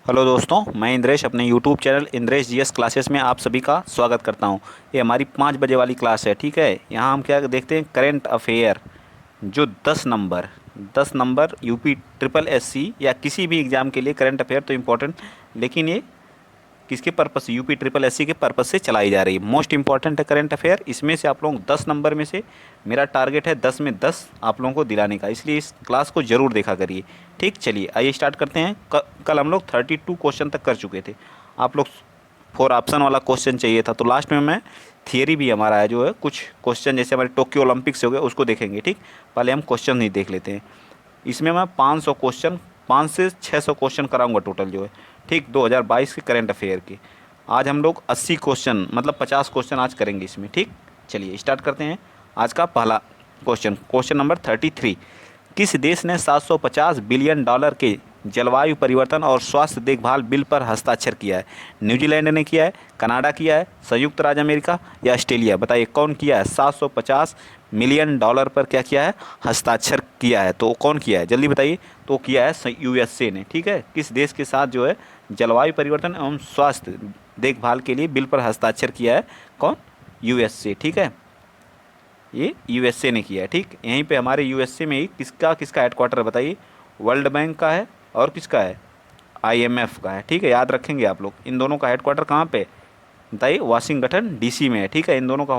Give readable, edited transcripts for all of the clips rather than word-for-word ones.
Hello दोस्तों, मैं इंद्रेश अपने YouTube channel Indresh GS classes में आप सभी का स्वागत करता हूं। ये हमारी 5 बजे वाली क्लास है। ठीक है, यहां हम क्या देखते हैं, करंट अफेयर जो 10 नंबर यूपी ट्रिपल एससी या किसी भी एग्ज़ाम के लिए करंट अफेयर तो इम्पोर्टेंट, लेकिन ये किसके पर्पस से, यूपी ट्रिपल एससी के पर्पस से चलाई जा रही है। मोस्ट इंपॉर्टेंट है करंट अफेयर। इसमें से आप लोग 10 नंबर में से मेरा टारगेट है 10 में 10 आप लोगों को दिलाने का, इसलिए इस क्लास को ज़रूर देखा करिए। ठीक, चलिए आइए स्टार्ट करते हैं। कल हम लोग 32 क्वेश्चन तक कर चुके थे। आप लोग 4 ऑप्शन वाला क्वेश्चन चाहिए था, तो लास्ट में मैं थियरी भी हमारा है जो है, कुछ क्वेश्चन जैसे हमारे टोक्यो ओलंपिक्स हो गए उसको देखेंगे। ठीक, पहले हम क्वेश्चन ही देख लेते हैं। इसमें मैं 500 क्वेश्चन, 5 से 600 क्वेश्चन कराऊंगा टोटल जो है। ठीक, 2022 के करंट अफेयर के आज हम लोग 80 क्वेश्चन मतलब 50 क्वेश्चन आज करेंगे इसमें। ठीक, चलिए स्टार्ट करते हैं। आज का पहला क्वेश्चन, क्वेश्चन नंबर 33। किस देश ने 750 बिलियन डॉलर के जलवायु परिवर्तन और स्वास्थ्य देखभाल बिल पर हस्ताक्षर किया है? न्यूजीलैंड ने किया है, कनाडा किया है, संयुक्त राज्य अमेरिका या ऑस्ट्रेलिया? बताइए कौन किया है? 750 मिलियन डॉलर पर क्या किया है? हस्ताक्षर किया है। तो कौन किया है, जल्दी बताइए। तो किया है यूएसए ने। ठीक है, किस देश के साथ जो है जलवायु परिवर्तन एवं स्वास्थ्य देखभाल के लिए बिल पर हस्ताक्षर किया है? कौन? यूएसए। ठीक है, ये यूएसए ने किया है। ठीक, यहीं पे हमारे यूएसए में ही किसका किसका हेडक्वार्टर है बताइए? वर्ल्ड बैंक का है और किसका है? आईएमएफ का है। ठीक है, याद रखेंगे आप लोग। इन दोनों का हेडक्वार्टर कहाँ पे बताइए? वाशिंगटन डीसी में है। ठीक है, इन दोनों का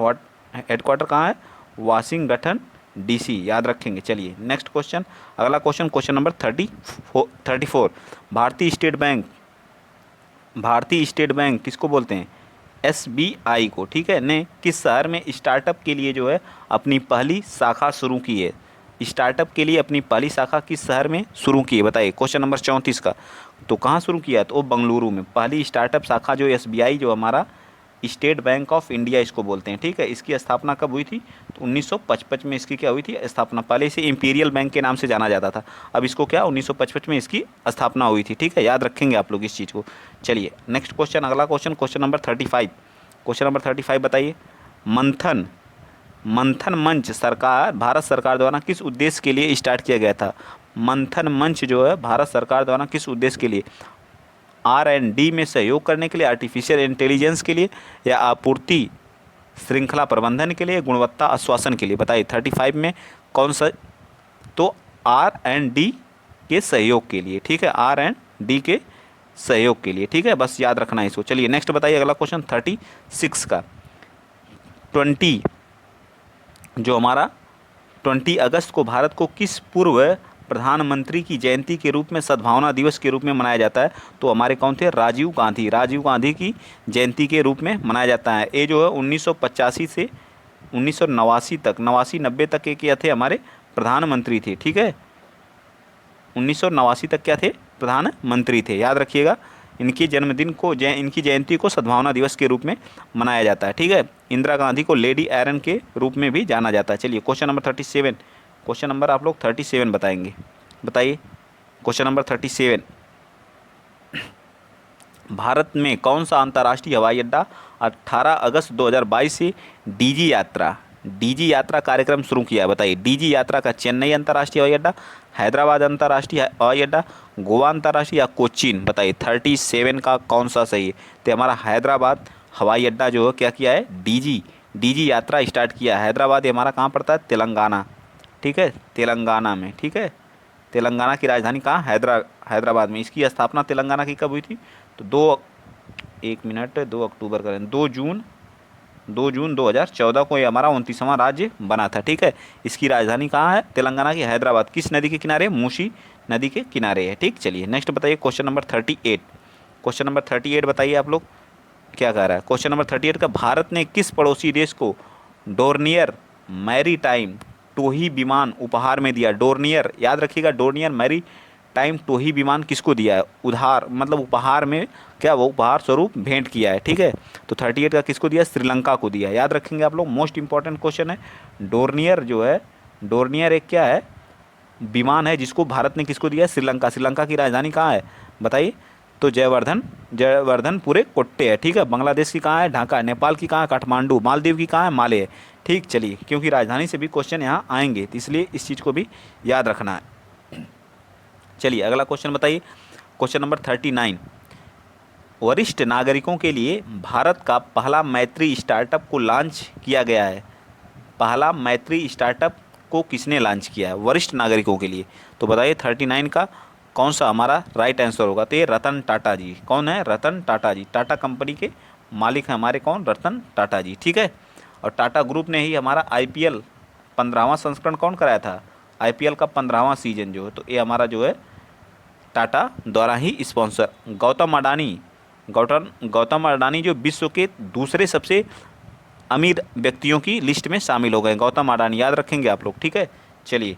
हेडक्वार्टर कहाँ है? वाशिंगटन डीसी, याद रखेंगे। चलिए नेक्स्ट क्वेश्चन, अगला क्वेश्चन, क्वेश्चन नंबर 34। भारतीय स्टेट बैंक किसको बोलते हैं? एसबीआई को। ठीक है, ने किस शहर में स्टार्टअप के लिए जो है अपनी पहली शाखा शुरू की है? स्टार्टअप के लिए अपनी पहली शाखा किस शहर में शुरू की है बताइए? क्वेश्चन नंबर 34 का। तो कहाँ शुरू किया? तो बंगलुरु में पहली स्टार्टअप शाखा जो एसबीआई जो हमारा स्टेट बैंक ऑफ इंडिया इसको बोलते हैं। ठीक है, इसकी स्थापना कब हुई थी? तो 1955 में इसकी क्या हुई थी? स्थापना। पहले इसे इंपीरियल बैंक के नाम से जाना जाता था, अब इसको क्या 1955 में इसकी स्थापना हुई थी। ठीक है, याद रखेंगे आप लोग इस चीज़ को। चलिए नेक्स्ट क्वेश्चन, अगला question, question number 35। Question number 35 बताइए। मंथन मंथन मंच सरकार भारत सरकार द्वारा किस उद्देश्य के लिए स्टार्ट किया गया था? मंथन मंच जो है भारत सरकार द्वारा किस उद्देश्य के लिए? R&D में सहयोग करने के लिए, आर्टिफिशियल इंटेलिजेंस के लिए, या आपूर्ति श्रृंखला प्रबंधन के लिए, गुणवत्ता आश्वासन के लिए? बताइए 35 में कौन सा? तो R&D के सहयोग के लिए। ठीक है, R&D के सहयोग के लिए। ठीक है, बस याद रखना है इसको। चलिए नेक्स्ट बताइए, अगला क्वेश्चन 36 का। 20 जो हमारा 20 अगस्त को भारत को किस पूर्व प्रधानमंत्री की जयंती के रूप में, सद्भावना दिवस के रूप में मनाया जाता है? तो हमारे कौन थे? राजीव गांधी की जयंती के रूप में मनाया जाता है। ये जो है 1985 से 1989 तक, 89-90 तक के क्या थे? हमारे प्रधानमंत्री थे। ठीक है, 1989 तक क्या थे? प्रधानमंत्री थे, याद रखिएगा। इनके जन्मदिन को, इनकी जयंती को सद्भावना दिवस के रूप में मनाया जाता है। ठीक है, इंदिरा गांधी को लेडी आयरन के रूप में भी जाना जाता है। चलिए क्वेश्चन नंबर 37, क्वेश्चन नंबर आप लोग 37 बताएंगे। बताइए क्वेश्चन नंबर 37। भारत में कौन सा अंतर्राष्ट्रीय हवाई अड्डा 18 अगस्त 2022 से डीजी यात्रा कार्यक्रम शुरू किया है? बताइए डीजी यात्रा का चेन्नई अंतर्राष्ट्रीय हवाई अड्डा, हैदराबाद अंतर्राष्ट्रीय हवाई अड्डा, गोवा अंतर्राष्ट्रीय या कोचीन? बताइए 37 का कौन सा सही है? तो हमारा हैदराबाद हवाई अड्डा जो है क्या किया है? डीजी यात्रा स्टार्ट किया है। हैदराबाद ये हमारा कहाँ पड़ता है? तेलंगाना। ठीक है, तेलंगाना में। ठीक है, तेलंगाना की राजधानी कहाँ? हैदराबाद में। इसकी स्थापना तेलंगाना की कब हुई थी? तो 2 अक्टूबर करें, 2 जून 2014 को ये हमारा 29वां राज्य बना था। ठीक है, इसकी राजधानी कहाँ है? तेलंगाना की हैदराबाद। किस नदी के किनारे? मूसी नदी के किनारे है। ठीक, चलिए नेक्स्ट बताइए, क्वेश्चन नंबर 38। क्वेश्चन नंबर 38 बताइए आप लोग क्या कह रहा है? क्वेश्चन नंबर 38 का, भारत ने किस पड़ोसी देश को डोर्नियर मैरी टाइम टोही विमान उपहार में दिया? डोर्नियर, याद रखिएगा, डोर्नियर मैरी टाइम टोही विमान किसको दिया है? उधार मतलब उपहार में, क्या वो उपहार स्वरूप भेंट किया है। ठीक है, तो 38 का किसको दिया? श्रीलंका को दिया। याद रखेंगे आप लोग, मोस्ट इंपॉर्टेंट क्वेश्चन है। डोर्नियर जो है, डोर्नियर एक क्या है? विमान है जिसको भारत ने किसको दिया है? श्रीलंका। श्रीलंका की राजधानी कहाँ है बताइए? तो जयवर्धन पूरे कोट्टे है। ठीक है, बांग्लादेश की कहाँ है? ढाका। नेपाल की कहाँ है? काठमांडू। मालदीव की कहाँ है? माले है। ठीक, चलिए क्योंकि राजधानी से भी क्वेश्चन यहाँ आएंगे, तो इसलिए इस चीज़ को भी याद रखना है। चलिए अगला क्वेश्चन बताइए, क्वेश्चन नंबर 39। वरिष्ठ नागरिकों के लिए भारत का पहला मैत्री स्टार्टअप को लॉन्च किया गया है। पहला मैत्री स्टार्टअप को किसने लॉन्च किया है वरिष्ठ नागरिकों के लिए? तो बताइए 39 का कौन सा हमारा राइट आंसर होगा? तो ये रतन टाटा जी। कौन है? रतन टाटा जी। टाटा कंपनी के मालिक हैं हमारे कौन? रतन टाटा जी। ठीक है। और टाटा ग्रुप ने ही हमारा IPL 15वां संस्करण कौन कराया था? IPL का 15वां सीजन जो है, तो ये हमारा जो है टाटा द्वारा ही स्पॉन्सर। गौतम अडानी जो विश्व के दूसरे सबसे अमीर व्यक्तियों की लिस्ट में शामिल हो गए। गौतम अडानी याद रखेंगे आप लोग। ठीक है। चलिए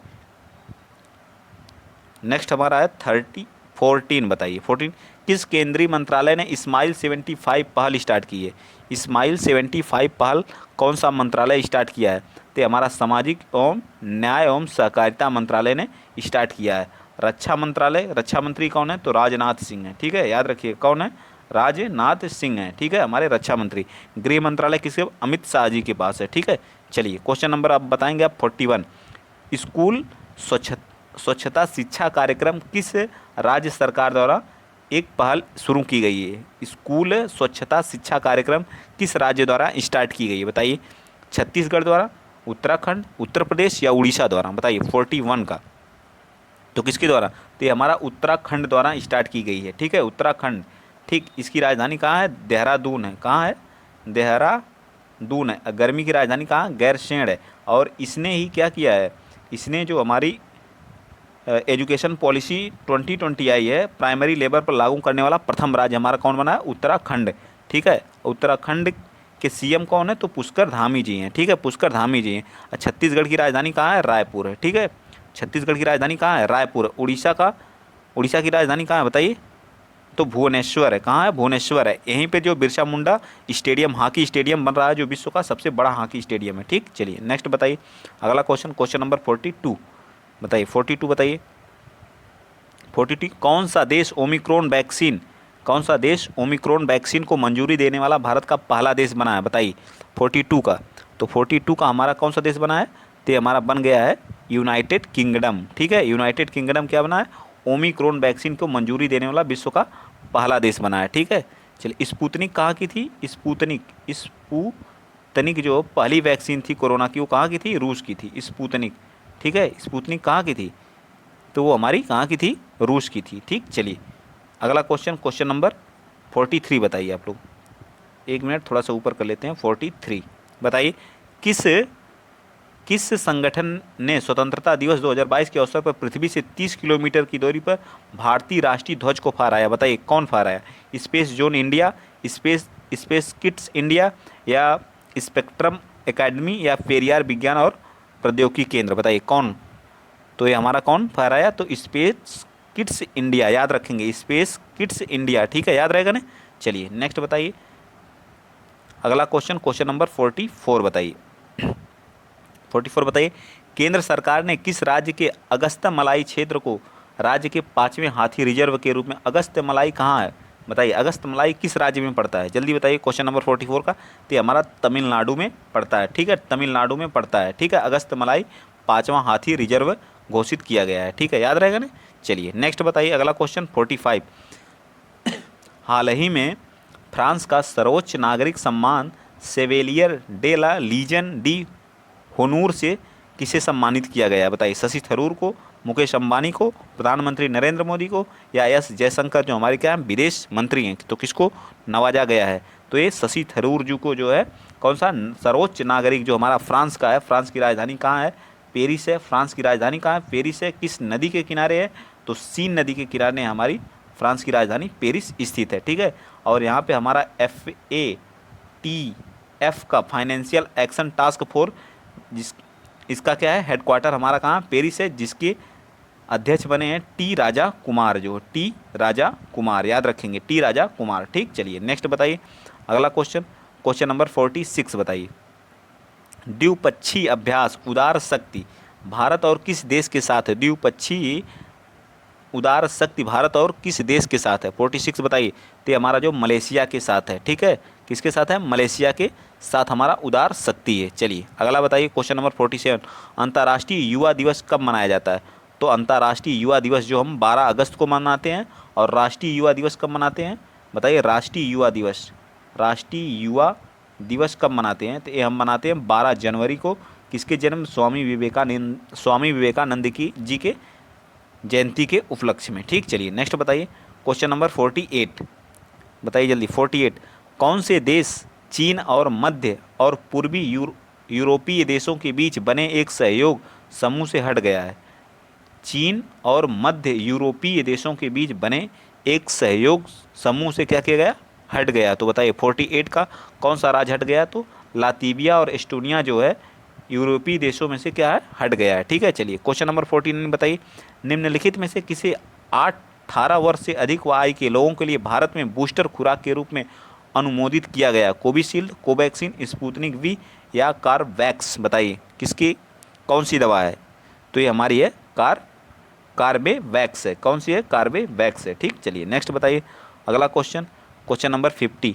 नेक्स्ट हमारा है 14 बताइए। 14 किस केंद्रीय मंत्रालय ने स्माइल 75 पहल स्टार्ट की है? स्माइल 75 पहल कौन सा मंत्रालय स्टार्ट किया है? तो हमारा सामाजिक एवं न्याय एवं सहकारिता मंत्रालय ने स्टार्ट किया है। रक्षा मंत्रालय, रक्षा मंत्री कौन है? तो राजनाथ सिंह है। ठीक है, याद रखिए कौन है? राजनाथ सिंह है। ठीक है, हमारे रक्षा मंत्री। गृह मंत्रालय किसके? अमित शाह जी के पास है। ठीक है। चलिए क्वेश्चन नंबर आप बताएंगे आप 41 स्कूल स्वच्छता शिक्षा कार्यक्रम किस राज्य सरकार द्वारा एक पहल शुरू की गई है? स्कूल स्वच्छता शिक्षा कार्यक्रम किस राज्य द्वारा स्टार्ट की गई है? बताइए। छत्तीसगढ़ द्वारा, उत्तराखंड, उत्तर प्रदेश या उड़ीसा द्वारा? बताइए 41 का तो किसके द्वारा? तो ये हमारा उत्तराखंड द्वारा स्टार्ट की गई है। ठीक है, उत्तराखंड। ठीक, इसकी राजधानी कहाँ है? देहरादून है। कहाँ है? देहरादून है। गर्मी की राजधानी कहाँ? गैरसैंण है। और इसने ही क्या किया है? इसने जो हमारी एजुकेशन पॉलिसी 2020 आई है प्राइमरी लेवल पर लागू करने वाला प्रथम राज्य हमारा कौन बना है? उत्तराखंड। ठीक है, उत्तराखंड के CM कौन है? तो पुष्कर धामी जी हैं। ठीक है, पुष्कर धामी जी हैं। छत्तीसगढ़ की राजधानी कहाँ है? रायपुर है। ठीक है, छत्तीसगढ़ की राजधानी कहाँ है? रायपुर। उड़ीसा की राजधानी कहाँ है बताइए? तो भुवनेश्वर है। कहाँ है? भुवनेश्वर है। यहीं पे जो Birsa Munda stadium, hockey stadium बन रहा है, जो विश्व का सबसे बड़ा हॉकी स्टेडियम है। ठीक, चलिए नेक्स्ट बताइए अगला क्वेश्चन नंबर 42 बताइए। 42 बताइए। 42 कौन सा देश ओमिक्रॉन वैक्सीन को मंजूरी देने वाला भारत का पहला देश बना है? बताइए 42 का। तो 42 का हमारा कौन सा देश बना है? तो हमारा बन गया है यूनाइटेड किंगडम। ठीक है, यूनाइटेड किंगडम क्या बना है? ओमिक्रॉन वैक्सीन को मंजूरी देने वाला विश्व का पहला देश बना है। ठीक है। चलिए स्पुतनिक कहाँ की थी? स्पुतनिक जो पहली वैक्सीन थी कोरोना की, वो कहाँ की थी? रूस की थी स्पुतनिक। ठीक है, स्पुतनिक कहाँ की थी? तो वो हमारी कहाँ की थी? रूस की थी। ठीक, चलिए अगला क्वेश्चन नंबर 43 बताइए आप लोग। एक मिनट थोड़ा सा ऊपर कर लेते हैं। 43 बताइए। किस संगठन ने स्वतंत्रता दिवस 2022 के अवसर पर पृथ्वी से 30 किलोमीटर की दूरी पर भारतीय राष्ट्रीय ध्वज को फहराया? बताइए कौन फहराया? Space zone India, space kits India या स्पेक्ट्रम एकेडमी या पेरियार विज्ञान और प्रौद्योगिकी केंद्र? बताइए कौन? तो ये हमारा कौन फहराया? तो स्पेस किट्स इंडिया। याद रखेंगे, स्पेस किट्स इंडिया। ठीक है, याद रहेगा ना। चलिए नेक्स्ट बताइए अगला क्वेश्चन नंबर 44 बताइए। 44 बताइए। केंद्र सरकार ने किस राज्य के अगस्त्य मलाई क्षेत्र को राज्य के 5वें हाथी रिजर्व के रूप में? अगस्त्य मलाई कहाँ है? बताइए अगस्त्य मलाई किस राज्य में पड़ता है? जल्दी बताइए क्वेश्चन नंबर 44 का। तो हमारा तमिलनाडु में पड़ता है। ठीक है, तमिलनाडु में पड़ता है। ठीक है, अगस्त्य मलाई 5वां हाथी रिजर्व घोषित किया गया है। ठीक है, याद रहेगा ना। चलिए नेक्स्ट बताइए अगला क्वेश्चन 45। हाल ही में फ्रांस का सर्वोच्च नागरिक सम्मान सेवेलियर डे ला लीजन डी होनूर से किसे सम्मानित किया गया है? बताइए शशि थरूर को, मुकेश अंबानी को, प्रधानमंत्री नरेंद्र मोदी को या एस जयशंकर जो हमारे क्या हैं विदेश मंत्री हैं, तो किसको नवाजा गया है? तो ये शशि थरूर जी को जो है कौन सा सर्वोच्च नागरिक जो हमारा फ्रांस का है। फ्रांस की राजधानी कहाँ है? पेरिस है। फ्रांस की राजधानी कहाँ है? पेरिस है। किस नदी के किनारे है? तो सीन नदी के किनारे हमारी फ्रांस की राजधानी पेरिस स्थित है। ठीक है, और यहाँ पे हमारा FATF का फाइनेंशियल एक्शन टास्क फोर्स इसका क्या है हेडक्वार्टर हमारा कहाँ? पेरिस है, जिसके अध्यक्ष बने हैं टी राजा कुमार। जो टी राजा कुमार, याद रखेंगे टी राजा कुमार। ठीक, चलिए नेक्स्ट बताइए अगला क्वेश्चन नंबर 46 बताइए। द्विपक्षीय अभ्यास उदार शक्ति भारत और किस देश के साथ है? द्विपक्षीय उदार शक्ति भारत और किस देश के साथ है? 46 बताइए। तो हमारा जो मलेशिया के साथ है। ठीक है, किसके साथ है? मलेशिया के साथ हमारा उदार शक्ति है। चलिए अगला बताइए क्वेश्चन नंबर 47। अंतर्राष्ट्रीय युवा दिवस कब मनाया जाता है? तो अंतर्राष्ट्रीय युवा दिवस जो हम 12 अगस्त को मनाते हैं, और राष्ट्रीय युवा दिवस कब मनाते हैं? बताइए राष्ट्रीय युवा दिवस, राष्ट्रीय युवा दिवस कब मनाते हैं? तो ये हम मनाते हैं 12 जनवरी को। किसके जन्म? स्वामी विवेकानंद की जी के जयंती के उपलक्ष्य में। ठीक, चलिए नेक्स्ट बताइए क्वेश्चन नंबर 48, बताइए जल्दी। 48, कौन से देश चीन और मध्य और पूर्वी यूरोपीय देशों के बीच बने एक सहयोग समूह से हट गया है? चीन और मध्य यूरोपीय देशों के बीच बने एक सहयोग समूह से क्या किया गया? हट गया। तो बताइए 48 का कौन सा राज्य हट गया? तो लातविया और एस्टोनिया जो है यूरोपीय देशों में से क्या है? हट गया है। ठीक है, चलिए क्वेश्चन नंबर 49 बताइए। निम्नलिखित में से किसे 18 वर्ष से अधिक आयु के लोगों के लिए भारत में बूस्टर खुराक के रूप में अनुमोदित किया गया? कोविशील्ड, कोवैक्सीन, स्पुतनिक वी या कार्बवैक्स? बताइए किसकी कौन सी दवा है? तो ये हमारी है कार्बेवैक्स है। कौन सी है? कार्बेवैक्स है। ठीक, चलिए नेक्स्ट बताइए अगला क्वेश्चन, क्वेश्चन नंबर 50।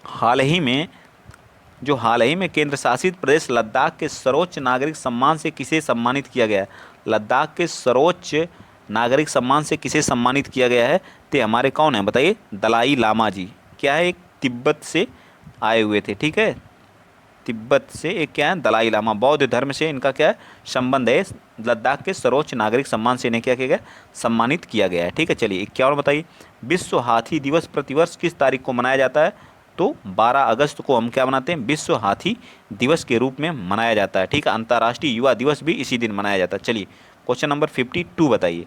हाल ही में केंद्र शासित प्रदेश लद्दाख के सर्वोच्च नागरिक सम्मान से किसे सम्मानित किया गया है? लद्दाख के सर्वोच्च नागरिक सम्मान से किसे सम्मानित किया गया है? तो हमारे कौन है? बताइए दलाई लामा जी। क्या है? एक तिब्बत से आए हुए थे। ठीक है, तिब्बत से एक क्या है? दलाई लामा। बौद्ध धर्म से इनका क्या है? संबंध है। लद्दाख के सर्वोच्च नागरिक सम्मान से इन्हें क्या किया गया? सम्मानित किया गया है। ठीक है, चलिए 51 बताइए। विश्व हाथी दिवस प्रतिवर्ष किस तारीख को मनाया जाता है? तो 12 अगस्त को हम क्या मनाते हैं? विश्व हाथी दिवस के रूप में मनाया जाता है। ठीक है, अंतर्राष्ट्रीय युवा दिवस भी इसी दिन मनाया जाता है। चलिए क्वेश्चन नंबर 52 बताइए।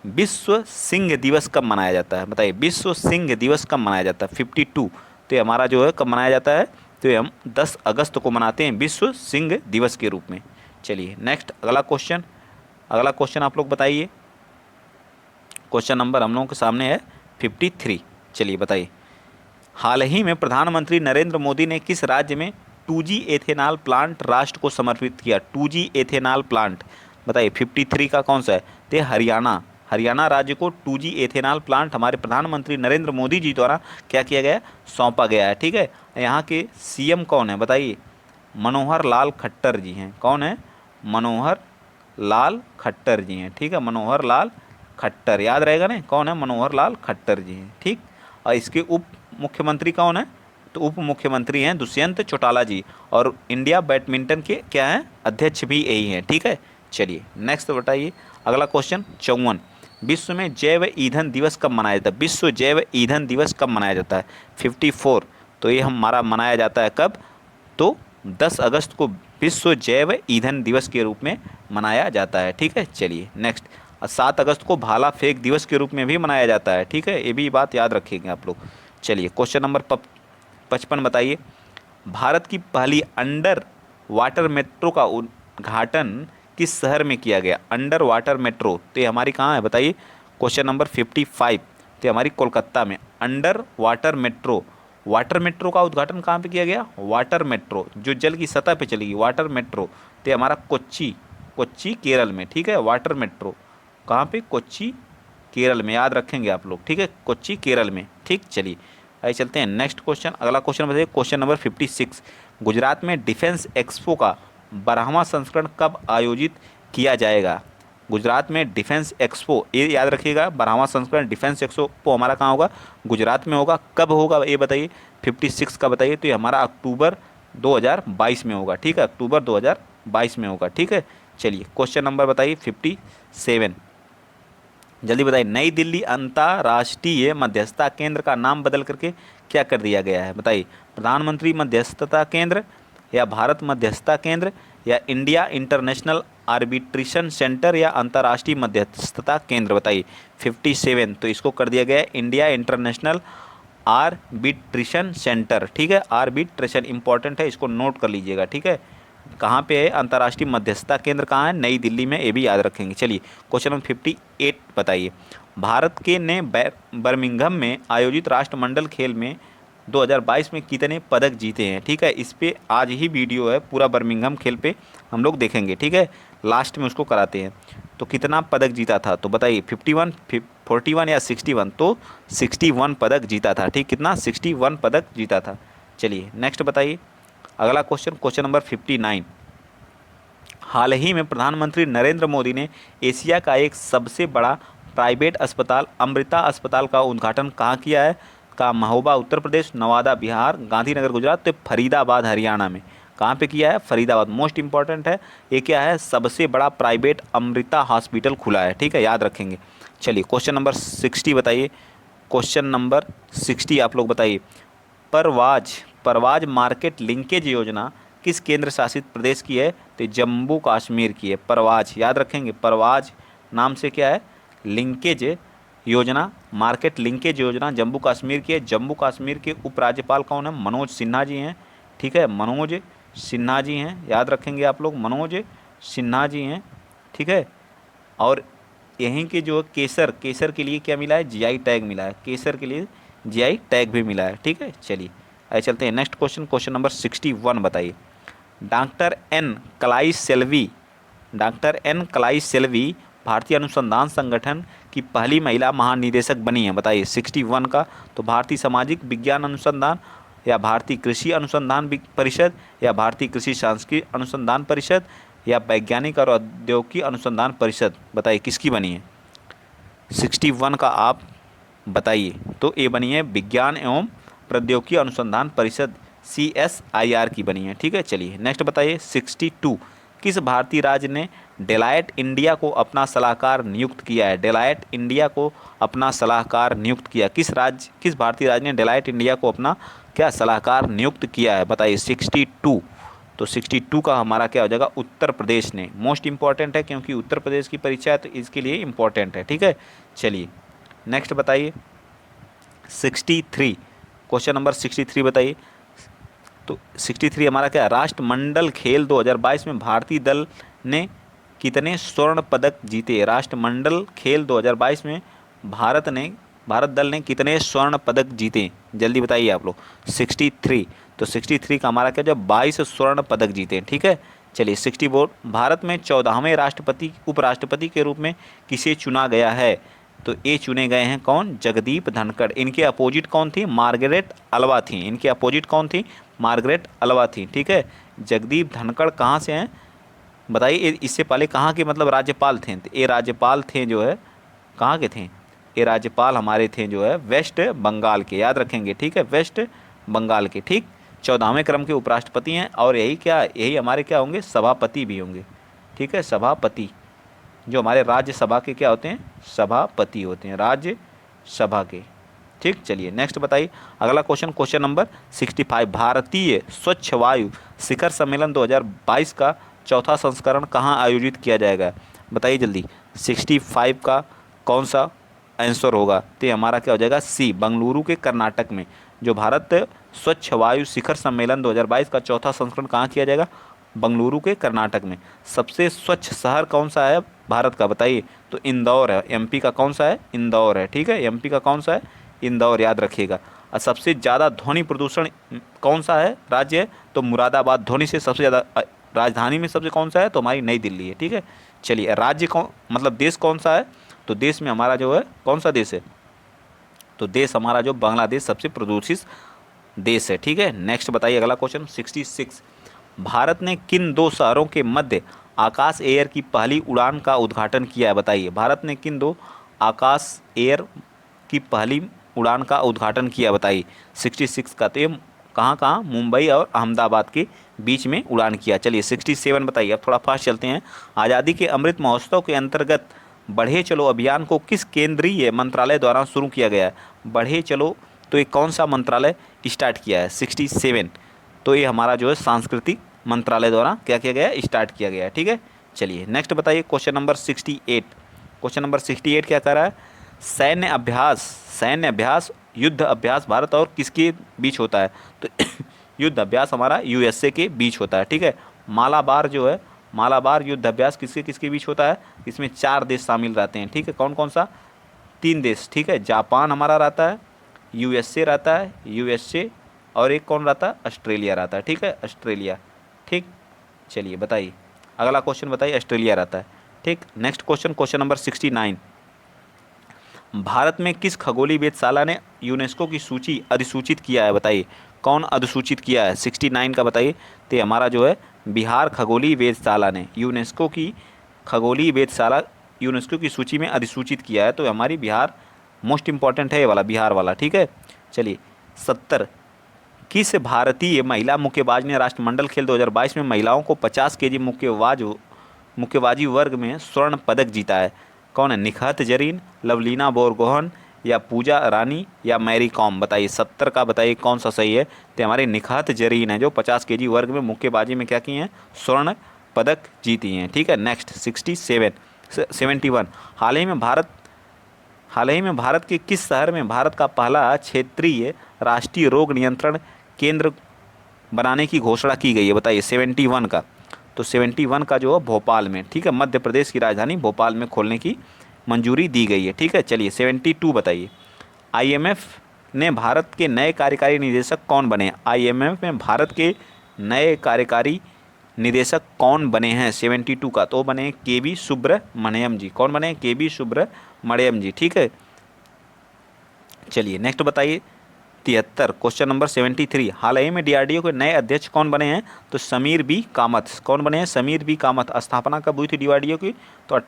विश्व सिंह दिवस कब मनाया जाता है? बताइए विश्व सिंह दिवस कब मनाया जाता है? 52। तो ये हमारा जो है कब मनाया जाता है? तो ये हम 10 अगस्त को मनाते हैं विश्व सिंह दिवस के रूप में। चलिए नेक्स्ट अगला क्वेश्चन आप लोग बताइए। क्वेश्चन नंबर हम लोगों के सामने है 53। चलिए बताइए। हाल ही में प्रधानमंत्री नरेंद्र मोदी ने किस राज्य में 2G एथेनॉल प्लांट राष्ट्र को समर्पित किया? 2G एथेनॉल प्लांट, बताइए 53 का कौन सा है? तो हरियाणा राज्य को 2G एथेनॉल प्लांट हमारे प्रधानमंत्री नरेंद्र मोदी जी द्वारा क्या किया गया? सौंपा गया है। ठीक है, यहाँ के सीएम कौन है? बताइए मनोहर लाल खट्टर जी हैं। कौन है? मनोहर लाल खट्टर जी हैं। ठीक है, मनोहर लाल खट्टर, याद रहेगा ना कौन है? मनोहर लाल खट्टर जी हैं। ठीक, और इसके उप मुख्यमंत्री कौन है? तो उप मुख्यमंत्री हैं दुष्यंत चौटाला जी, और इंडिया बैडमिंटन के क्या हैं? अध्यक्ष भी यही हैं। ठीक है, चलिए नेक्स्ट बताइए अगला क्वेश्चन 54। विश्व में जैव ईंधन दिवस कब मनाया जाता है? विश्व जैव ईंधन दिवस कब मनाया जाता है? 54। तो ये हमारा मनाया जाता है कब? तो 10 अगस्त को विश्व जैव ईंधन दिवस के रूप में मनाया जाता है। ठीक है, चलिए नेक्स्ट 7 अगस्त को भाला फेंक दिवस के रूप में भी मनाया जाता है। ठीक है, ये भी बात याद रखेंगे आप लोग। चलिए क्वेश्चन नंबर 55 बताइए। भारत की पहली अंडर वाटर मेट्रो का उद्घाटन किस शहर में किया गया? अंडर वाटर मेट्रो, तो ये हमारी कहाँ है? बताइए क्वेश्चन नंबर 55। तो हमारी कोलकाता में अंडर वाटर मेट्रो का उद्घाटन कहाँ पे किया गया? वाटर मेट्रो जो जल की सतह पे चलेगी, वाटर मेट्रो, तो ये हमारा कोच्चि केरल में। ठीक है, वाटर मेट्रो कहाँ पे? कोच्चि केरल में, याद रखेंगे आप लोग। ठीक है, कोच्चि केरल में। ठीक, चलिए आइए चलते हैं नेक्स्ट क्वेश्चन। अगला क्वेश्चन बताइए क्वेश्चन नंबर 56। गुजरात में डिफेंस एक्सपो का 12वां संस्करण कब आयोजित किया जाएगा? गुजरात में डिफेंस एक्सपो, ये याद रखिएगा 12वां संस्करण डिफेंस एक्सपो हमारा कहाँ होगा? गुजरात में होगा। कब होगा ये बताइए? 56 का बताइए। तो ये हमारा अक्टूबर 2022 में होगा। ठीक है, अक्टूबर 2022 में होगा। ठीक है, चलिए क्वेश्चन नंबर बताइए 57, जल्दी बताइए। नई दिल्ली अंतर्राष्ट्रीय मध्यस्थता केंद्र का नाम बदल करके क्या कर दिया गया है? बताइए प्रधानमंत्री मध्यस्थता केंद्र, या भारत मध्यस्थता केंद्र, या इंडिया इंटरनेशनल आर्बिट्रेशन सेंटर, या अंतर्राष्ट्रीय मध्यस्थता केंद्र? बताइए 57। तो इसको कर दिया गया है इंडिया इंटरनेशनल आर्बिट्रेशन सेंटर। ठीक है, आर्बिट्रेशन इंपॉर्टेंट है, इसको नोट कर लीजिएगा। ठीक है, कहाँ पे है? अंतर्राष्ट्रीय मध्यस्थता केंद्र कहाँ है? नई दिल्ली में, ये भी याद रखेंगे। चलिए क्वेश्चन नंबर 58 बताइए। भारत के ने बर्मिंघम में आयोजित राष्ट्रमंडल खेल में 2022 में कितने पदक जीते हैं? ठीक है, इस पे आज ही वीडियो है पूरा बर्मिंघम खेल पे हम लोग देखेंगे। ठीक है, लास्ट में उसको कराते हैं। तो कितना पदक जीता था? तो बताइए 51, 41 या 61? तो 61 पदक जीता था। ठीक, कितना? 61 पदक जीता था। चलिए नेक्स्ट बताइए अगला क्वेश्चन नंबर 59। हाल ही में प्रधानमंत्री नरेंद्र मोदी ने एशिया का एक सबसे बड़ा प्राइवेट अस्पताल अमृता अस्पताल का उद्घाटन कहाँ किया है? का महोबा उत्तर प्रदेश, नवादा बिहार, गांधीनगर गुजरात, तो फरीदाबाद हरियाणा में। कहाँ पे किया है? फरीदाबाद। मोस्ट इंपॉर्टेंट है ये, क्या है? सबसे बड़ा प्राइवेट अमृता हॉस्पिटल खुला है, ठीक है, याद रखेंगे। चलिए क्वेश्चन नंबर 60 बताइए। क्वेश्चन नंबर 60 आप लोग बताइए। परवाज मार्केट लिंकेज योजना किस केंद्र शासित प्रदेश की है? तो जम्मू कश्मीर की है। परवाज याद रखेंगे, परवाज नाम से क्या है? लिंकेज योजना, मार्केट लिंकेज योजना जम्मू कश्मीर की है। जम्मू कश्मीर के उपराज्यपाल कौन है? मनोज सिन्हा जी हैं, ठीक है, मनोज सिन्हा जी हैं, याद रखेंगे आप लोग, मनोज सिन्हा जी हैं, ठीक है। और यहीं के जो केसर के लिए क्या मिला है? जीआई टैग मिला है, केसर के लिए जीआई टैग भी मिला है, ठीक है। चलिए आइए चलते हैं नेक्स्ट क्वेश्चन। क्वेश्चन नंबर 61 बताइए। डॉक्टर एन कलाई सेल्वी भारतीय अनुसंधान संगठन की पहली महिला महानिदेशक बनी है, बताइए। 61 का, तो भारतीय सामाजिक विज्ञान अनुसंधान, या भारतीय कृषि अनुसंधान परिषद, या भारतीय कृषि सांस्कृतिक अनुसंधान परिषद, या वैज्ञानिक और औद्योगिकी अनुसंधान परिषद, बताइए किसकी बनी है? 61 का आप बताइए। तो ये बनी है विज्ञान एवं प्रौद्योगिकी अनुसंधान परिषद, CSIR की बनी है, ठीक है। चलिए नेक्स्ट बताइए। 62 किस भारतीय राज्य ने डेलाइट इंडिया को अपना सलाहकार नियुक्त किया है? डेलाइट इंडिया को अपना सलाहकार नियुक्त किया, किस भारतीय राज्य ने डेलाइट इंडिया को अपना क्या सलाहकार नियुक्त किया है? बताइए। 62, तो 62 का हमारा क्या हो जाएगा? उत्तर प्रदेश ने। मोस्ट इंपॉर्टेंट है क्योंकि उत्तर प्रदेश की परीक्षा है, तो इसके लिए इंपॉर्टेंट है, ठीक है। चलिए नेक्स्ट बताइए। 63 क्वेश्चन नंबर 63 बताइए। तो 63 हमारा क्या? राष्ट्रमंडल खेल 2022 में भारतीय दल ने कितने स्वर्ण पदक जीते? राष्ट्रमंडल खेल 2022 में भारत दल ने कितने स्वर्ण पदक जीते? जल्दी बताइए आप लोग। 63, तो 63 का हमारा क्या? जब 22 स्वर्ण पदक जीते, ठीक है। चलिए 64 भारत में 14वें उपराष्ट्रपति के रूप में किसे चुना गया है? तो ये चुने गए हैं कौन? जगदीप धनखड़। इनके अपोजिट कौन थी? मार्गरेट अल्वा थी। इनके अपोजिट कौन थी? मार्गरेट अल्वा थी, ठीक है। जगदीप धनखड़ कहाँ से हैं बताइए? इससे पहले कहाँ के मतलब राज्यपाल थे? तो ये राज्यपाल थे जो है, कहाँ के थे ये राज्यपाल? हमारे थे जो है वेस्ट बंगाल के, याद रखेंगे, ठीक है, वेस्ट बंगाल के, ठीक। 14वें क्रम के उपराष्ट्रपति हैं, और यही हमारे क्या होंगे? सभापति भी होंगे, ठीक है। सभापति जो हमारे राज्यसभा के क्या होते हैं? सभापति होते हैं राज्यसभा के, ठीक। चलिए नेक्स्ट बताइए अगला क्वेश्चन नंबर 65। भारतीय स्वच्छ वायु शिखर सम्मेलन 2022 का चौथा संस्करण कहाँ आयोजित किया जाएगा? बताइए जल्दी। 65 का कौन सा आंसर होगा? तो हमारा क्या हो जाएगा? सी, बंगलुरु के कर्नाटक में जो भारत स्वच्छ वायु शिखर सम्मेलन 2022 का चौथा संस्करण कहाँ किया जाएगा? बंगलुरु के कर्नाटक में। सबसे स्वच्छ शहर कौन सा है भारत का? बताइए। तो इंदौर है। एमपी का कौन सा है? इंदौर है, ठीक है। एमपी का कौन सा है? इंदौर, याद रखिएगा। और सबसे ज़्यादा ध्वनि प्रदूषण कौन सा है राज्य है? तो मुरादाबाद। ध्वनि से सबसे ज़्यादा राजधानी में सबसे कौन सा है? तो हमारी नई दिल्ली है, ठीक है। चलिए राज्य कौन मतलब देश कौन सा है? तो देश में हमारा जो है कौन सा देश है? तो देश हमारा जो बांग्लादेश सबसे प्रदूषित देश है, ठीक है। नेक्स्ट बताइए अगला क्वेश्चन 66। भारत ने किन दो शहरों के मध्य आकाश एयर की पहली उड़ान का उद्घाटन किया है? बताइए। भारत ने किन दो आकाश एयर की पहली उड़ान का उद्घाटन किया? बताइए। 66 का, तो कहाँ मुंबई और अहमदाबाद के बीच में उड़ान किया। चलिए 67 बताइए। अब थोड़ा फास्ट चलते हैं। आज़ादी के अमृत महोत्सव के अंतर्गत बढ़े चलो अभियान को किस केंद्रीय मंत्रालय द्वारा शुरू किया गया है? बढ़े चलो, तो ये कौन सा मंत्रालय स्टार्ट किया है? 67, तो ये हमारा जो है सांस्कृतिक मंत्रालय द्वारा क्या किया गया है? स्टार्ट किया गया है, ठीक है। चलिए नेक्स्ट बताइए क्वेश्चन नंबर 68। क्वेश्चन नंबर 68 क्या कह रहा है? सैन्य अभ्यास युद्ध अभ्यास भारत और किसके बीच होता है? तो युद्ध अभ्यास हमारा USA के बीच होता है, ठीक है। मालाबार जो है, मालाबार युद्ध अभ्यास किसके किसके बीच होता है? इसमें 4 देश शामिल रहते हैं, ठीक है। कौन कौन सा? 3 देश, ठीक है। जापान हमारा रहता है, USA रहता है, USA, और एक कौन रहता है? ऑस्ट्रेलिया रहता है, ठीक है, ऑस्ट्रेलिया, ठीक। चलिए बताइए अगला क्वेश्चन बताइए। ऑस्ट्रेलिया रहता है, ठीक। Next question number 69। भारत में किस खगोलीय वेधशाला ने यूनेस्को की सूची अधिसूचित किया है? बताइए। कौन अधिसूचित किया है? 69 का बताइए। तो हमारा जो है बिहार खगोलीय वेधशाला ने यूनेस्को की खगोलीय वेधशाला यूनेस्को की सूची में अधिसूचित किया है, तो हमारी बिहार मोस्ट इंपॉर्टेंट है, ये वाला बिहार वाला, ठीक है। चलिए 70, किस भारतीय महिला मुक्केबाज ने राष्ट्रमंडल खेल 2022 में महिलाओं को 50 केजी मुक्केबाजी वर्ग में स्वर्ण पदक जीता है? कौन है? निखत जरीन, लवलीना बोरगोहन, या पूजा रानी, या मैरी कॉम? बताइए 70 का बताइए कौन सा सही है। तो हमारे निखत जरीन है जो 50 केजी वर्ग में मुक्केबाजी में क्या की हैं? स्वर्ण पदक जीती हैं, ठीक है। नेक्स्ट 71, हाल ही में भारत के किस शहर में भारत का पहला क्षेत्रीय राष्ट्रीय रोग नियंत्रण केंद्र बनाने की घोषणा की गई है? बताइए 71 का। तो 71 का जो है भोपाल में, ठीक है, मध्य प्रदेश की राजधानी भोपाल में खोलने की मंजूरी दी गई है, ठीक है। चलिए 72 बताइए, आईएमएफ ने भारत के नए कार्यकारी निदेशक कौन बने? आईएमएफ में भारत के नए कार्यकारी निदेशक कौन बने हैं 72 का? तो बने केबी सुब्रमण्यम जी। कौन बने? केबी सुब्रमण्यम जी, ठीक है। चलिए नेक्स्ट बताइए 73, क्वेश्चन नंबर 73, हाल ही में डीआरडीओ के नए अध्यक्ष कौन बने हैं? तो समीर बी कामत। कौन बने हैं? समीर बी कामत। स्थापना कब हुई थी डीआरडीओ की? तो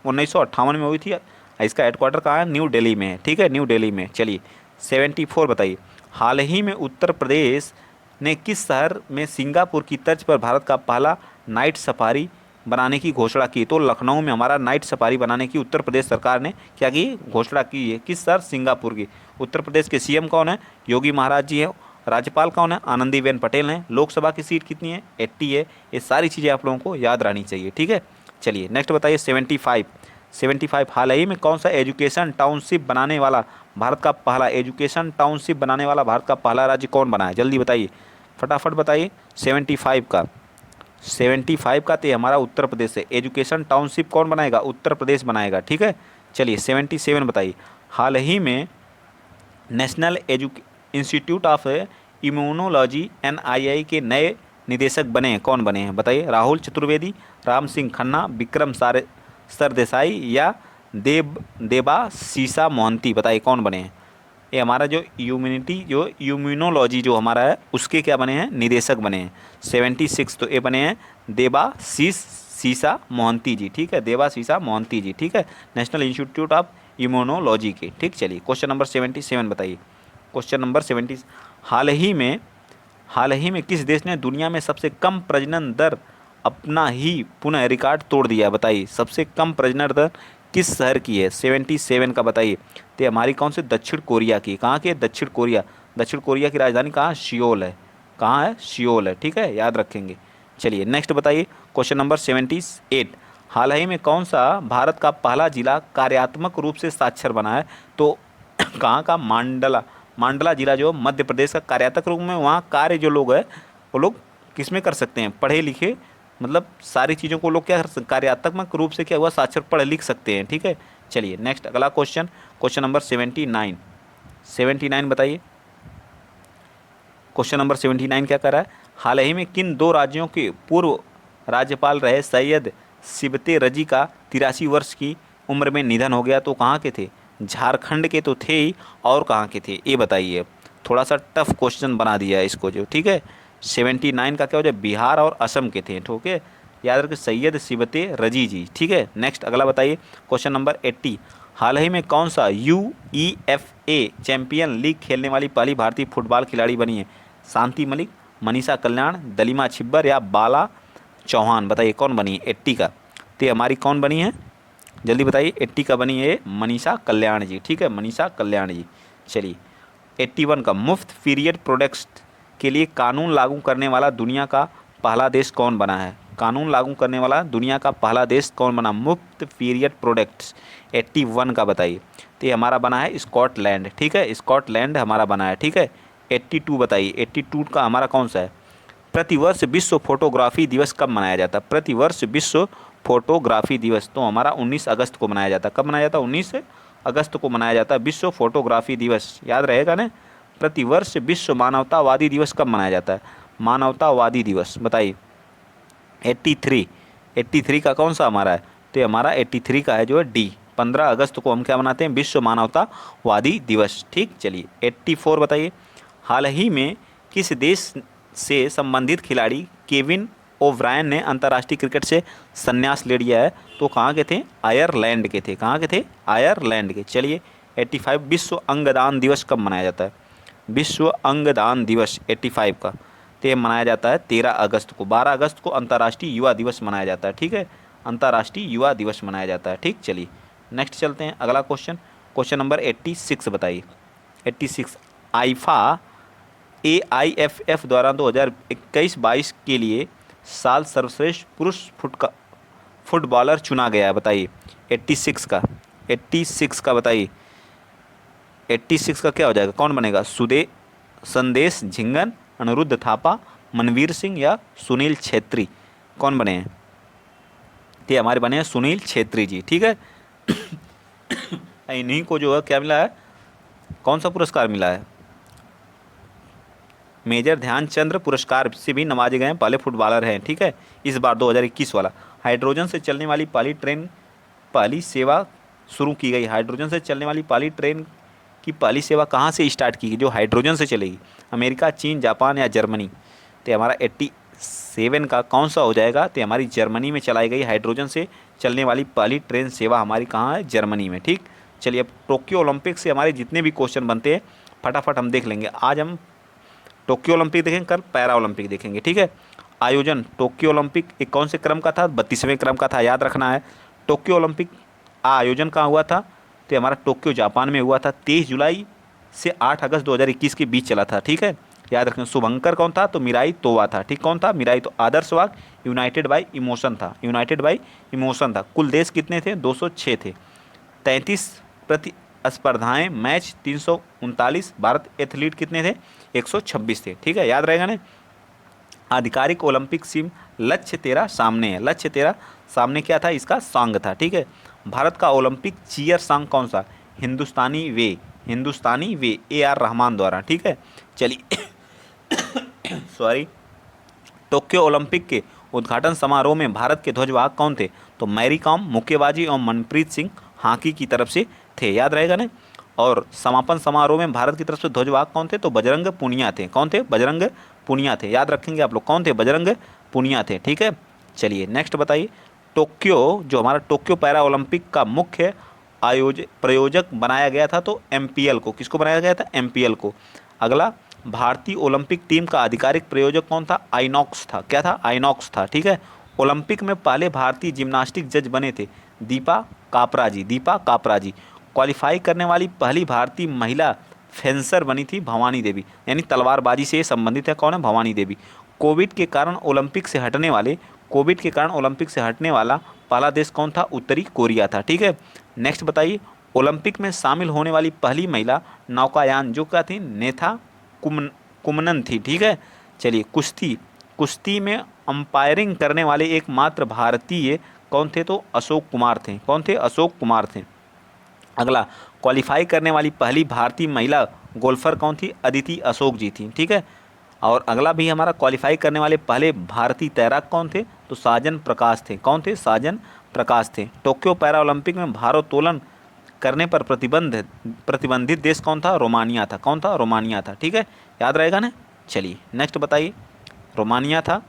1958 में हुई थी। इसका हेडक्वार्टर कहाँ है? न्यू दिल्ली में है, ठीक है, न्यू दिल्ली में। चलिए 74 बताइए, हाल ही में उत्तर प्रदेश ने किस शहर में सिंगापुर की तर्ज पर भारत का पहला नाइट सफारी बनाने की घोषणा की? तो लखनऊ में हमारा नाइट सफारी बनाने की उत्तर प्रदेश सरकार ने क्या की? घोषणा की है। किस शहर? सिंगापुर की। उत्तर प्रदेश के सीएम कौन है? योगी महाराज जी हैं। राज्यपाल कौन है? आनंदीबेन पटेल हैं। लोकसभा की सीट कितनी है? 80 है। ये सारी चीज़ें आप लोगों को याद रहनी चाहिए, ठीक है। चलिए नेक्स्ट बताइए 75, हाल ही में कौन सा एजुकेशन टाउनशिप बनाने वाला भारत का पहला भारत का पहला राज्य कौन बना है? जल्दी बताइए, फटाफट बताइए। 75 का तो हमारा उत्तर प्रदेश है। एजुकेशन टाउनशिप कौन बनाएगा? उत्तर प्रदेश बनाएगा, ठीक है। चलिए 77 बताइए, हाल ही में national institute of immunology NII के नए निदेशक बने हैं। कौन बने हैं? बताइए। राहुल चतुर्वेदी, राम सिंह खन्ना, विक्रम सरदेसाई, या देबाशीषा मोहंती? बताइए कौन बने हैं? ये हमारा जो इम्यूनोलॉजी जो हमारा है उसके क्या बने हैं? निदेशक बने हैं। 76 तो ये बने हैं देबाशीषा मोहंती जी, ठीक है, देबाशीषा मोहंती जी, ठीक है, नेशनल इंस्टीट्यूट ऑफ इम्यूनोलॉजी के, ठीक। चलिए क्वेश्चन नंबर 77 बताइए। क्वेश्चन नंबर 70, हाल ही में किस देश ने दुनिया में सबसे कम प्रजनन दर अपना ही पुनः रिकॉर्ड तोड़ दिया? बताइए सबसे कम प्रजनन दर किस शहर की है? 77 का बताइए। तो हमारी कौन से? दक्षिण कोरिया की। कहाँ की है? दक्षिण कोरिया की राजधानी कहाँ? सियोल है। कहाँ है? सियोल है, ठीक है, याद रखेंगे। चलिए नेक्स्ट बताइए क्वेश्चन नंबर 78, हाल ही में कौन सा भारत का पहला जिला कार्यात्मक रूप से साक्षर बना है? तो कहाँ का? मांडला जिला जो मध्य प्रदेश का कार्यात्मक रूप में, वहाँ कार्य जो लोग हैं वो लोग किस में कर सकते हैं? पढ़े लिखे, मतलब सारी चीज़ों को लोग क्या कर सकते? कार्यात्मक रूप से क्या हुआ? साक्षर पढ़ लिख सकते हैं, ठीक है। चलिए नेक्स्ट अगला क्वेश्चन नंबर 79 बताइए। क्वेश्चन नंबर 79 क्या कर रहा है? हाल ही में किन दो राज्यों के पूर्व राज्यपाल रहे सैयद सिबते रजी का 83 वर्ष की उम्र में निधन हो गया? तो कहाँ के थे? झारखंड के तो थे ही, और कहाँ के थे ये बताइए। थोड़ा सा टफ क्वेश्चन बना दिया है इसको जो, ठीक है। 79 का क्या हो जाए? बिहार और असम के थे, ठीक है, याद रखिए, सैयद सिबते रजी जी, ठीक है। नेक्स्ट अगला बताइए क्वेश्चन नंबर 80, हाल ही में कौन सा UEFA चैंपियन लीग खेलने वाली पहली भारतीय फुटबॉल खिलाड़ी बनी है? शांति मलिक, मनीषा कल्याण, दलीमा छिब्बर, या बाला चौहान? बताइए कौन बनी है 80 का? तो हमारी कौन बनी है? जल्दी बताइए। 80 का बनी है मनीषा कल्याण जी, ठीक है, मनीषा कल्याण जी। चलिए 81 का, मुफ्त पीरियड प्रोडक्ट्स के लिए कानून लागू करने वाला दुनिया का पहला देश कौन बना है? कानून लागू करने वाला दुनिया का पहला देश कौन बना? मुफ्त पीरियड प्रोडक्ट्स 81 का बताइए। तो ये हमारा बना है स्कॉटलैंड, ठीक है, स्कॉटलैंड हमारा बना है, ठीक है। 82 बताइए। 82 का हमारा कौन सा है? प्रतिवर्ष विश्व फोटोग्राफी दिवस कब मनाया जाता है? प्रतिवर्ष विश्व फोटोग्राफी दिवस तो हमारा 19 अगस्त को मनाया जाता है। कब मनाया जाता है? 19 अगस्त को मनाया जाता है विश्व फोटोग्राफी दिवस, याद रहेगा ना। प्रतिवर्ष विश्व मानवतावादी दिवस कब मनाया जाता है? मानवतावादी दिवस बताइए। 83 का कौन सा हमारा है? तो हमारा 83 का है जो है डी, 15 अगस्त को हम क्या मनाते हैं? विश्व मानवतावादी दिवस, ठीक। चलिए 84 बताइए, हाल ही में किस देश से संबंधित खिलाड़ी केविन ओब्रायन ने अंतर्राष्ट्रीय क्रिकेट से संन्यास ले लिया है, तो कहाँ के थे? आयरलैंड के थे। कहाँ के थे? आयरलैंड के। चलिए 85 विश्व अंगदान दिवस कब मनाया जाता है? विश्व अंगदान दिवस 85 का तो ये मनाया जाता है 13 अगस्त को। 12 अगस्त को अंतर्राष्ट्रीय युवा दिवस मनाया जाता है, ठीक है, अंतर्राष्ट्रीय युवा दिवस मनाया जाता है, ठीक। चलिए नेक्स्ट चलते हैं, अगला क्वेश्चन, क्वेश्चन नंबर 86 बताइए। 86 आईफा AIFF द्वारा 2021-22 के लिए साल सर्वश्रेष्ठ पुरुष फुटबॉलर चुना गया है, बताइए 86 का। 86 का बताइए, 86 का क्या हो जाएगा? कौन बनेगा? संदेश झिंगन, अनिरुद्ध थापा, मनवीर सिंह या सुनील छेत्री? कौन बने हैं? ये हमारे बने हैं सुनील छेत्री जी, ठीक है। इन्हीं को जो है क्या मिला है, कौन सा पुरस्कार मिला है? मेजर ध्यानचंद पुरस्कार से भी नवाजे गए पहले फुटबॉलर हैं, ठीक है, इस बार 2021 वाला। हाइड्रोजन से चलने वाली पहली सेवा शुरू की गई। हाइड्रोजन से चलने वाली पहली ट्रेन की पहली सेवा कहाँ से स्टार्ट की गई जो हाइड्रोजन से चलेगी? अमेरिका, चीन, जापान या जर्मनी? तो हमारा 87 का कौन सा हो जाएगा? तो हमारी जर्मनी में चलाई गई हाइड्रोजन से चलने वाली पहली ट्रेन सेवा हमारी कहाँ है? जर्मनी में, ठीक। चलिए अब टोक्यो ओलंपिक से हमारे जितने भी क्वेश्चन बनते हैं फटाफट हम देख लेंगे। आज हम टोक्यो ओलंपिक देखेंगे, कल पैरा ओलंपिक देखेंगे, ठीक है। आयोजन टोक्यो ओलंपिक एक कौन से क्रम का था? 32वें क्रम का था, याद रखना है। टोक्यो ओलंपिक आयोजन कहाँ हुआ था? तो हमारा टोक्यो जापान में हुआ था। 23 जुलाई से 8 अगस्त 2021 के बीच चला था, ठीक है, याद रखें। शुभंकर कौन था? तो मिराई तोवा था, ठीक। कौन था? मिराई तो। आदर्शवाग यूनाइटेड बाय इमोशन था, यूनाइटेड बाय इमोशन था। कुल देश कितने थे? 206 थे। 33 प्रतिस्पर्धाएं, मैच 339। भारत एथलीट कितने थे? 126 थे, ठीक है, याद रहेगा ना। आधिकारिक ओलंपिक सिम लक्ष्य तेरा सामने है। लक्ष्य तेरा सामने क्या था? इसका सॉन्ग था, ठीक है। भारत का ओलंपिक चीयर सॉन्ग कौन सा? हिंदुस्तानी वे, हिंदुस्तानी वे AR रहमान द्वारा, ठीक है। चलिए सॉरी, टोक्यो ओलंपिक के उद्घाटन समारोह में भारत के ध्वजवाहक कौन थे? तो मैरी कॉम मुक्केबाजी और मनप्रीत सिंह हॉकी की तरफ से थे, याद रहेगा ना। और समापन समारोह में भारत की तरफ से ध्वजवाहक कौन थे? तो बजरंग पुनिया थे। कौन थे? बजरंग पुनिया थे, याद रखेंगे आप लोग। कौन थे? बजरंग पुनिया थे, ठीक है। चलिए नेक्स्ट बताइए। टोक्यो जो हमारा टोक्यो पैरा ओलंपिक का मुख्य प्रायोजक बनाया गया था तो MPL को। किसको बनाया गया था? MPL को। अगला, भारतीय ओलंपिक टीम का आधिकारिक प्रायोजक कौन था? आइनॉक्स था। क्या था? आइनॉक्स था, ठीक है। ओलंपिक में पहले भारतीय जिम्नास्टिक जज बने थे दीपा कापरा जी, दीपा कापरा जी। क्वालिफाई करने वाली पहली भारतीय महिला फेंसर बनी थी भवानी देवी, यानी तलवारबाजी से संबंधित है। कौन है? भवानी देवी। कोविड के कारण ओलंपिक से हटने वाला पहला देश कौन था? उत्तरी कोरिया था, ठीक है। नेक्स्ट बताइए। ओलंपिक में शामिल होने वाली पहली महिला नौकायान जो क्या थी? नेथा कुमनन थी, ठीक है। चलिए कुश्ती में अंपायरिंग करने वाले एकमात्र भारतीय कौन थे? तो अशोक कुमार थे। कौन थे? अशोक कुमार थे। अगला, क्वालिफाई करने वाली पहली भारतीय महिला गोल्फर कौन थी? अदिति अशोक जी थी, ठीक है। और अगला भी हमारा क्वालिफाई करने वाले पहले भारतीय तैराक कौन थे? तो साजन प्रकाश थे। कौन थे? साजन प्रकाश थे। टोक्यो पैरा ओलंपिक में भारोत्तोलन करने पर प्रतिबंधित देश कौन था? रोमानिया था। कौन था? रोमानिया था, ठीक है, याद रहेगा ना। चलिए नेक्स्ट बताइए। रोमानिया था।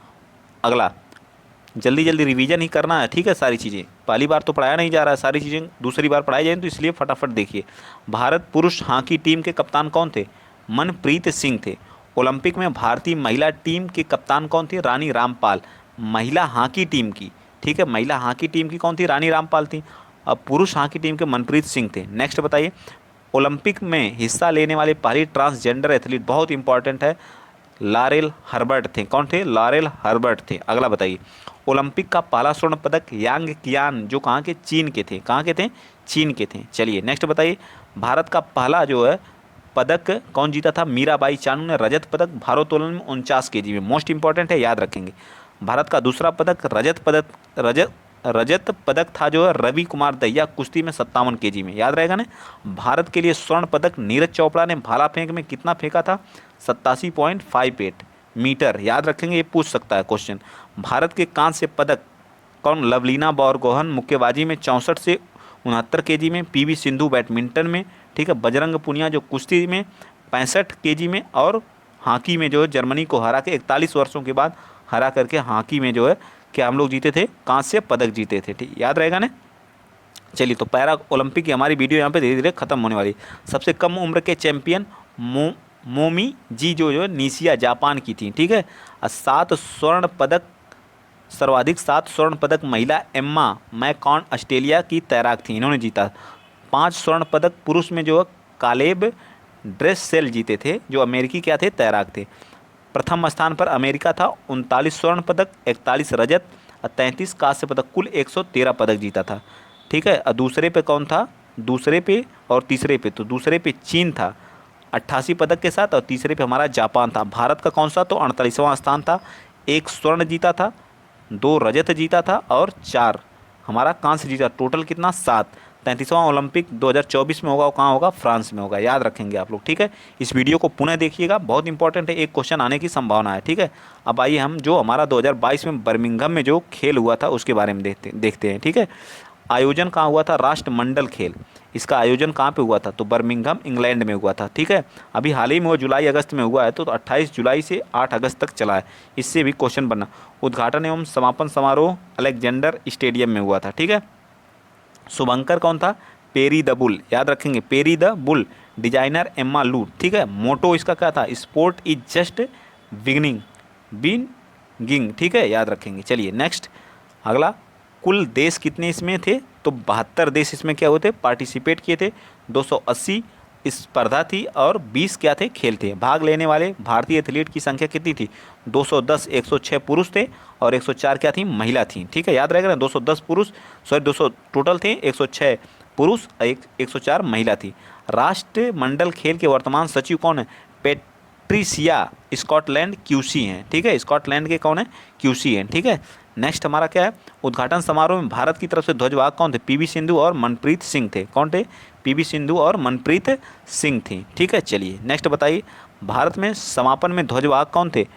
अगला, जल्दी जल्दी रिवीजन ही करना है, ठीक है। सारी चीज़ें पहली बार तो पढ़ाया नहीं जा रहा है, सारी चीज़ें दूसरी बार पढ़ाई जाए, तो इसलिए फटाफट देखिए। भारत पुरुष हॉकी टीम के कप्तान कौन थे? मनप्रीत सिंह थे। ओलंपिक में भारतीय महिला टीम के कप्तान कौन थी? रानी रामपाल। महिला हॉकी टीम की, ठीक है, महिला हॉकी टीम की कौन थी? रानी रामपाल थी। अब पुरुष हॉकी टीम के मनप्रीत सिंह थे। नेक्स्ट बताइए। ओलंपिक में हिस्सा लेने वाले पहले ट्रांसजेंडर एथलीट, बहुत इंपॉर्टेंट है, लारेल हर्बर्ट थे। कौन थे? लारेल हर्बर्ट थे। अगला बताइए। ओलंपिक का पहला स्वर्ण पदक यांग कियान जो कहाँ के? चीन के थे। कहाँ के थे? चीन के थे। चलिए नेक्स्ट बताइए। भारत का पहला जो है पदक कौन जीता था? मीराबाई चानू ने रजत पदक भारोत्तोलन में 49 kg में, मोस्ट इंपॉर्टेंट है, याद रखेंगे। भारत का दूसरा पदक रजत पदक था जो है रवि कुमार दहिया कुश्ती में 57 kg में, याद रहेगा ना। भारत के लिए स्वर्ण पदक नीरज चोपड़ा ने भाला फेंक में कितना फेंका था? 87.58 मीटर, याद रखेंगे, ये पूछ सकता है क्वेश्चन। भारत के कांस्य पदक कौन? लवलीना बोरगोहन मुक्केबाजी में 64 से 69 kg में, PV सिंधु बैडमिंटन में, ठीक है, बजरंग पुनिया जो कुश्ती में 65 kg में, और हॉकी में जो जर्मनी को हरा के 41 वर्षों के बाद हरा करके हॉकी में जो है क्या हम लोग जीते थे, कांस्य पदक जीते थे। ठीक, याद रहेगा ना। चलिए, तो पैरा ओलंपिक की हमारी वीडियो यहाँ पे धीरे धीरे खत्म होने वाली। सबसे कम उम्र के चैंपियन मोमी जी जो है निशिया जापान की थी। ठीक है। और 7 स्वर्ण पदक, सर्वाधिक 7 स्वर्ण पदक महिला एम्मा मैकॉन ऑस्ट्रेलिया की तैराक थी, इन्होंने जीता। 5 स्वर्ण पदक पुरुष में जो है कालेब ड्रेससेल जीते थे, जो अमेरिकी क्या थे, तैराक थे। प्रथम स्थान पर अमेरिका था, 39 स्वर्ण पदक, 41 रजत और 33 कांस्य पदक, कुल 113 पदक जीता था। ठीक है। और दूसरे पे कौन था, दूसरे पे और तीसरे पे, तो दूसरे पे चीन था 88 पदक के साथ, और तीसरे पे हमारा जापान था। भारत का कौन सा, तो 38वां स्थान था, 1 स्वर्ण जीता था, 2 रजत जीता था और 4 हमारा कांस्य जीता। टोटल कितना, 7। 33वां ओलंपिक 2024 में होगा, वो कहाँ होगा, फ्रांस में होगा, याद रखेंगे आप लोग। ठीक है। इस वीडियो को पुनः देखिएगा, बहुत इंपॉर्टेंट है, एक क्वेश्चन आने की संभावना है। ठीक है। अब आइए हम जो हमारा 2022 में बर्मिंघम में जो खेल हुआ था उसके बारे में देखते हैं। ठीक है। आयोजन कहाँ हुआ था, राष्ट्रमंडल खेल, इसका आयोजन कहाँ पे हुआ था, तो बर्मिंघम इंग्लैंड में हुआ था। ठीक है। अभी हाल ही में वो जुलाई अगस्त में हुआ है, तो 28 जुलाई से 8 अगस्त तक चला है, इससे भी क्वेश्चन बनना। उद्घाटन एवं समापन समारोह अलेक्जेंडर स्टेडियम में हुआ था। ठीक है। शुभंकर कौन था, पेरी द बुल, याद रखेंगे, peri the bull. Designer Emma लू। ठीक है। मोटो इसका क्या था, स्पोर्ट इज जस्ट बिगिनिंग। ठीक है, याद रखेंगे। चलिए नेक्स्ट, अगला, कुल देश कितने इसमें थे, तो 72 देश इसमें क्या हुए थे, पार्टिसिपेट किए थे। 280 स्पर्धा थी और 20 क्या थे, खेल थे। भाग लेने वाले भारतीय एथलीट की संख्या कितनी थी, 210, 106 पुरुष थे और 104 क्या थी, महिला थी। ठीक है, याद रहेगा ना, 210 पुरुष, सॉरी 200 टोटल थे, 106 पुरुष, 104 महिला थी। राष्ट्रमंडल खेल के वर्तमान सचिव कौन है, पेट्रिसिया स्कॉटलैंड क्यूसी हैं। ठीक है, स्कॉटलैंड के कौन है, क्यूसी हैं। ठीक है। नेक्स्ट हमारा क्या है, उद्घाटन समारोह में भारत की तरफ से ध्वजवाहक कौन थे, पीवी सिंधु और मनप्रीत सिंह थे। कौन थे, पीवी सिंधु और मनप्रीत सिंह थी। ठीक है। चलिए नेक्स्ट बताइए, भारत में समापन में ध्वजवाहक कौन थे,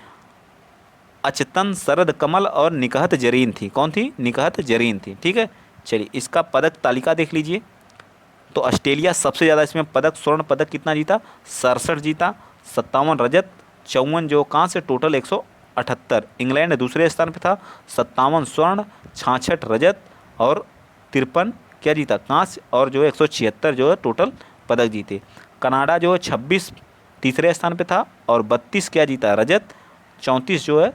अचतन, शरद कमल और निकहत जरीन थी। कौन थी, निकहत जरीन थी। ठीक है। चलिए इसका पदक तालिका देख लीजिए, तो ऑस्ट्रेलिया सबसे ज़्यादा इसमें पदक, स्वर्ण पदक कितना जीता, 67 जीता, 57 रजत, 54 जो कहाँ से, टोटल 178। इंग्लैंड दूसरे स्थान पे था, 57 स्वर्ण, 66 रजत और 53 क्या जीता, कांस्य, और जो है 176 जो है टोटल पदक जीते। कनाडा जो है 26 तीसरे स्थान पे था और 32 क्या जीता, रजत, 34 जो है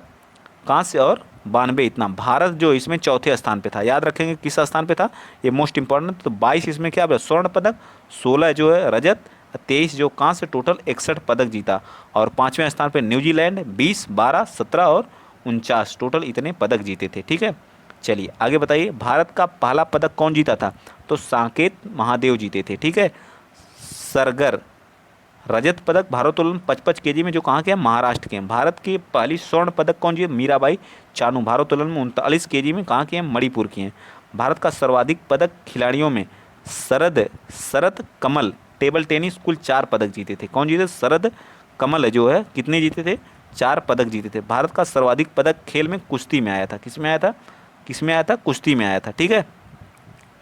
कांस्य और 92 इतना। भारत जो इसमें चौथे स्थान पे था, याद रखेंगे किस स्थान पे था, ये मोस्ट इंपॉर्टेंट। तो 22 इसमें क्या स्वर्ण पदक, 16 जो है रजत, 23 जो कांस्य, टोटल 61 पदक जीता। और 5वें स्थान पे न्यूजीलैंड 20, 12, 17 और 49 टोटल इतने पदक जीते थे। ठीक है। चलिए आगे बताइए, भारत का पहला पदक कौन जीता था, तो साकेत महादेव जीते थे। ठीक है। सरगर रजत पदक भारोत्तोलन 55 केजी में, जो कहाँ के हैं, महाराष्ट्र के हैं। भारत की पहली स्वर्ण पदक कौन जी, मीराबाई चानू, भारोत्तोलन में 39 केजी में, कहाँ के हैं, मणिपुर की हैं। भारत का सर्वाधिक पदक खिलाड़ियों में शरद कमल, टेबल टेनिस, कुल 4 पदक जीते थे। कौन जीते, शरद कमल जो है, कितने जीते थे, 4 पदक जीते थे। भारत का सर्वाधिक पदक खेल में कुश्ती में आया था, किस में आया था, कुश्ती में आया था। ठीक है।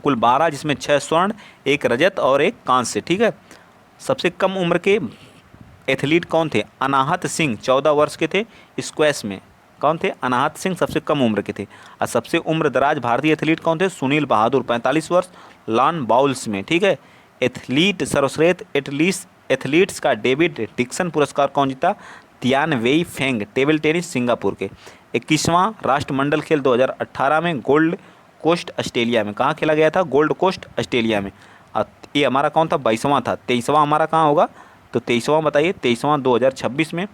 कुल 12, जिसमें 6 स्वर्ण, 1 रजत और 1 कांस्य। ठीक है। सबसे कम उम्र के एथलीट कौन थे, अनाहत सिंह 14 वर्ष के थे, स्क्वैश में। कौन थे, अनाहत सिंह सबसे कम उम्र के थे। और सबसे उम्र दराज भारतीय एथलीट कौन थे, सुनील बहादुर 45 वर्ष, लॉन बाउल्स में। ठीक है। एथलीट, सर्वश्रेष्ठ एथलीट्स का डेविड डिक्सन पुरस्कार कौन जीता, तियान वेई फेंग, टेबल टेनिस, सिंगापुर के। 21वां राष्ट्रमंडल खेल 2018 में गोल्ड कोस्ट ऑस्ट्रेलिया में, कहाँ खेला गया था, गोल्ड कोस्ट ऑस्ट्रेलिया में। ये हमारा कौन था, 22वां था। 23वां हमारा कहाँ होगा, तो 23वां बताइए, 23वां 2026 में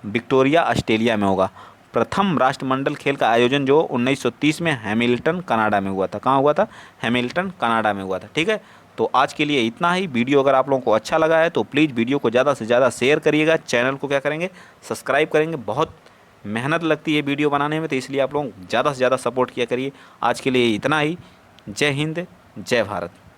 विक्टोरिया ऑस्ट्रेलिया में होगा। प्रथम राष्ट्रमंडल खेल का आयोजन जो 1930 में हैमिल्टन कनाडा में हुआ था, कहाँ हुआ था, हैमिल्टन कनाडा में हुआ था। ठीक है। तो आज के लिए इतना ही। वीडियो अगर आप लोगों को अच्छा लगा है तो प्लीज़ वीडियो को ज़्यादा से ज़्यादा शेयर करिएगा, चैनल को क्या करेंगे, सब्सक्राइब करेंगे। बहुत मेहनत लगती है वीडियो बनाने में, तो इसलिए आप लोग ज़्यादा से ज़्यादा सपोर्ट किया करिए। आज के लिए इतना ही। जय हिंद, जय भारत।